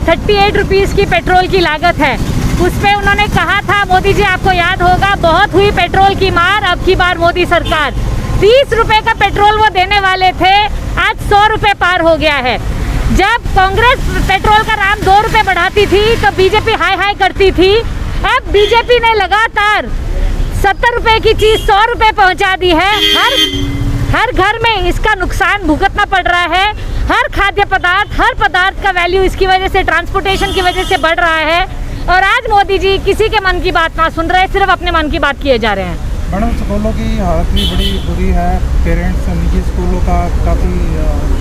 38 rupees की petrol की लागत है। उस पर उन्होंने कहा था, मोदी जी आपको याद होगा, बहुत हुई पेट्रोल की मार, अब की बार मोदी सरकार। 30 रुपये का पेट्रोल वो देने वाले थे, आज 100 रुपये पार हो गया है। जब कांग्रेस पेट्रोल का दाम 2 रुपये बढ़ाती थी तो बीजेपी हाय हाय करती थी। अब बीजेपी ने लगातार 70 रुपये की चीज़ 100 रुपये पहुँचा दी है। हर घर में इसका नुकसान भुगतना पड़ रहा है। हर खाद्य पदार्थ, हर पदार्थ का वैल्यू इसकी वजह से, ट्रांसपोर्टेशन की वजह से बढ़ रहा है। और आज मोदी जी किसी के मन की बात ना सुन रहे, सिर्फ अपने मन की बात किए जा रहे हैं। मैडम, स्कूलों की हालत भी बड़ी बुरी है। पेरेंट्स, निजी स्कूलों का काफ़ी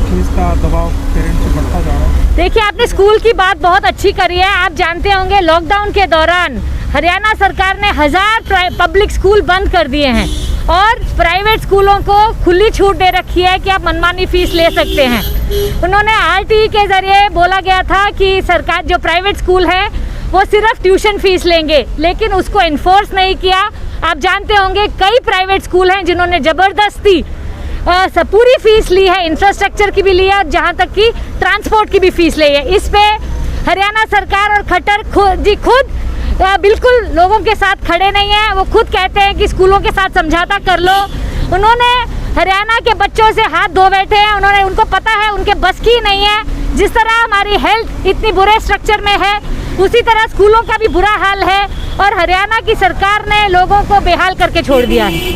फीस का दबाव पेरेंट्स से बढ़ता जा रहा है। देखिए, आपने स्कूल की बात बहुत अच्छी करी है। आप जानते होंगे लॉकडाउन के दौरान हरियाणा सरकार ने 1000 पब्लिक स्कूल बंद कर दिए हैं और प्राइवेट स्कूलों को खुली छूट दे रखी है कि आप मनमानी फीस ले सकते हैं। उन्होंने आरटीई के ज़रिए बोला गया था कि सरकार जो प्राइवेट स्कूल है वो सिर्फ ट्यूशन फीस लेंगे, लेकिन उसको इन्फोर्स नहीं किया। आप जानते होंगे कई प्राइवेट स्कूल हैं जिन्होंने ज़बरदस्ती पूरी फीस ली है, इंफ्रास्ट्रक्चर की भी ली है और जहाँ तक कि ट्रांसपोर्ट की भी फीस ली है। इस पे हरियाणा सरकार और खट्टर खुद बिल्कुल लोगों के साथ खड़े नहीं हैं। वो खुद कहते हैं कि स्कूलों के साथ समझौता कर लो। उन्होंने हरियाणा के बच्चों से हाथ धो बैठे हैं। उनको पता है उनके बस की नहीं है। जिस तरह हमारी हेल्थ इतनी बुरे स्ट्रक्चर में है, उसी तरह स्कूलों का भी बुरा हाल है और हरियाणा की सरकार ने लोगों को बेहाल करके छोड़ दिया है।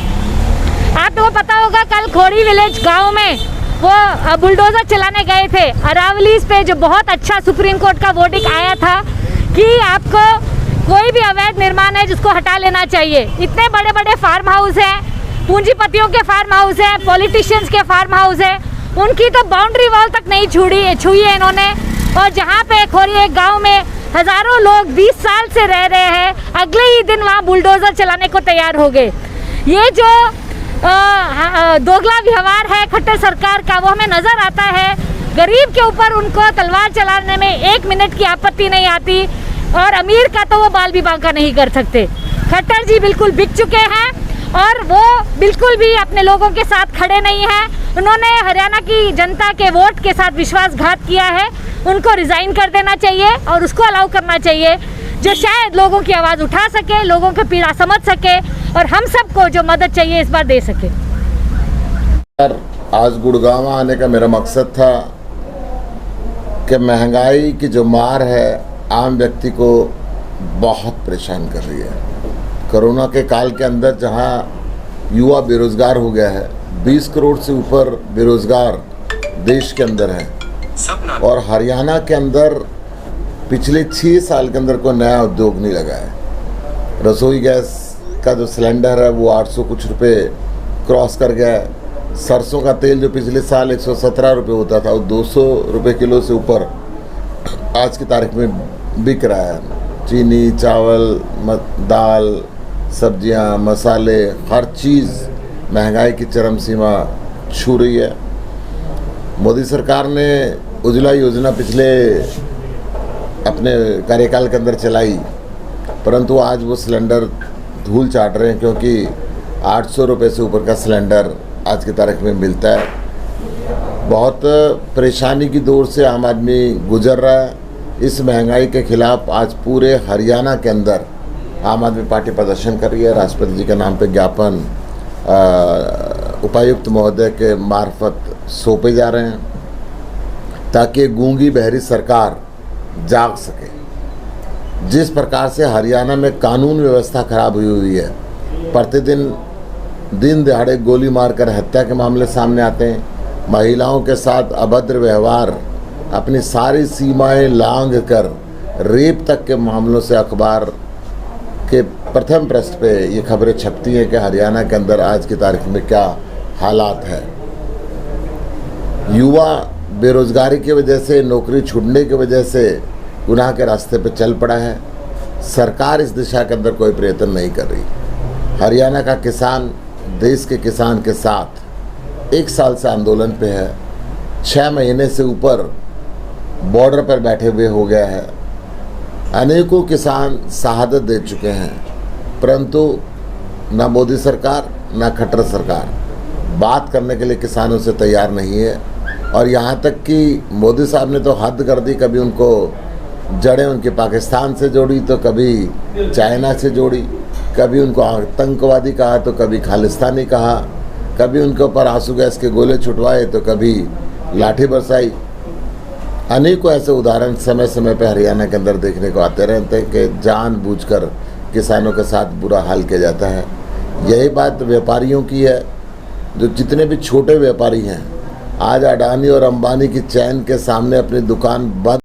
आपको पता होगा, कल खोड़ी विलेज गाँव में वो बुलडोजर चलाने गए थे अरावलीज पे, जो बहुत अच्छा सुप्रीम कोर्ट का वर्डिक्ट आया था कि आपको कोई भी अवैध निर्माण है जिसको हटा लेना चाहिए। इतने बड़े बड़े फार्म हाउस हैं, पूंजीपतियों के फार्म हाउस हैं, पॉलिटिशियंस के फार्म हाउस हैं, उनकी तो बाउंड्री वॉल तक नहीं छुई है इन्होंने। और जहाँ पे खोरी एक गांव में हज़ारों लोग 20 साल से रह रहे हैं, अगले ही दिन वहाँ बुलडोज़र चलाने को तैयार हो गए। ये जो दोगला व्यवहार है खट्टर सरकार का, वो हमें नज़र आता है। गरीब के ऊपर उनको तलवार चलाने में 1 मिनट की आपत्ति नहीं आती और अमीर का तो वो बाल भी बांका नहीं कर सकते। खट्टर जी बिल्कुल बिक चुके हैं और वो बिल्कुल भी अपने लोगों के साथ खड़े नहीं हैं। उन्होंने हरियाणा की जनता के वोट के साथ विश्वासघात किया है। उनको रिज़ाइन कर देना चाहिए और उसको अलाउ करना चाहिए जो शायद लोगों की आवाज़ उठा सके, लोगों की पीड़ा समझ सके और हम सबको जो मदद चाहिए इस बार दे सके। आज गुड़गांव आने का मेरा मकसद था कि महंगाई की जो मार है आम व्यक्ति को बहुत परेशान कर रही है। कोरोना के काल के अंदर जहां युवा बेरोजगार हो गया है, 20 करोड़ से ऊपर बेरोजगार देश के अंदर है और हरियाणा के अंदर पिछले 6 साल के अंदर कोई नया उद्योग नहीं लगा है। रसोई गैस का जो सिलेंडर है वो 800 कुछ रुपये क्रॉस कर गया है। सरसों का तेल जो पिछले साल 117 रुपये होता था वो 200 रुपये किलो से ऊपर आज की तारीख में बिक रहा है। चीनी, चावल, दाल, सब्जियां, मसाले, हर चीज़ महंगाई की चरम सीमा छू रही है। मोदी सरकार ने उज्ज्वला योजना पिछले अपने कार्यकाल के अंदर चलाई, परंतु आज वो सिलेंडर धूल चाट रहे हैं क्योंकि 800 रुपये से ऊपर का सिलेंडर आज की तारीख में मिलता है। बहुत परेशानी की दौर से आम आदमी गुजर रहा है। इस महंगाई के खिलाफ आज पूरे हरियाणा के अंदर आम आदमी पार्टी प्रदर्शन कर रही है। राष्ट्रपति जी के नाम पे ज्ञापन उपायुक्त महोदय के मार्फत सौंपे जा रहे हैं ताकि गूंगी बहरी सरकार जाग सके। जिस प्रकार से हरियाणा में कानून व्यवस्था खराब हुई है, प्रतिदिन दिन दिहाड़े गोली मारकर हत्या के मामले सामने आते हैं, महिलाओं के साथ अभद्र व्यवहार, अपनी सारी सीमाएं लांघ कर रेप तक के मामलों से अखबार के प्रथम पृष्ठ पे ये खबरें छपती हैं कि हरियाणा के अंदर आज की तारीख में क्या हालात है। युवा बेरोजगारी की वजह से, नौकरी छूटने की वजह से गुनाह के रास्ते पे चल पड़ा है। सरकार इस दिशा के अंदर कोई प्रयत्न नहीं कर रही। हरियाणा का किसान देश के किसान के साथ 1 साल से आंदोलन पे है। 6 महीने से ऊपर बॉर्डर पर बैठे हुए हो गया है। अनेकों किसान शहादत दे चुके हैं, परंतु ना मोदी सरकार ना खट्टर सरकार बात करने के लिए किसानों से तैयार नहीं है। और यहाँ तक कि मोदी साहब ने तो हद कर दी, कभी उनको जड़ें उनके पाकिस्तान से जोड़ी तो कभी चाइना से जोड़ी, कभी उनको आतंकवादी कहा तो कभी खालिस्तानी कहा, कभी उनके ऊपर आंसू गैस के गोले छुटवाए तो कभी लाठी बरसाई। अनेकों ऐसे उदाहरण समय समय पर हरियाणा के अंदर देखने को आते रहते हैं कि जानबूझकर किसानों के साथ बुरा हाल किया जाता है। यही बात व्यापारियों की है, जो जितने भी छोटे व्यापारी हैं आज अडानी और अंबानी की चैन के सामने अपनी दुकान बंद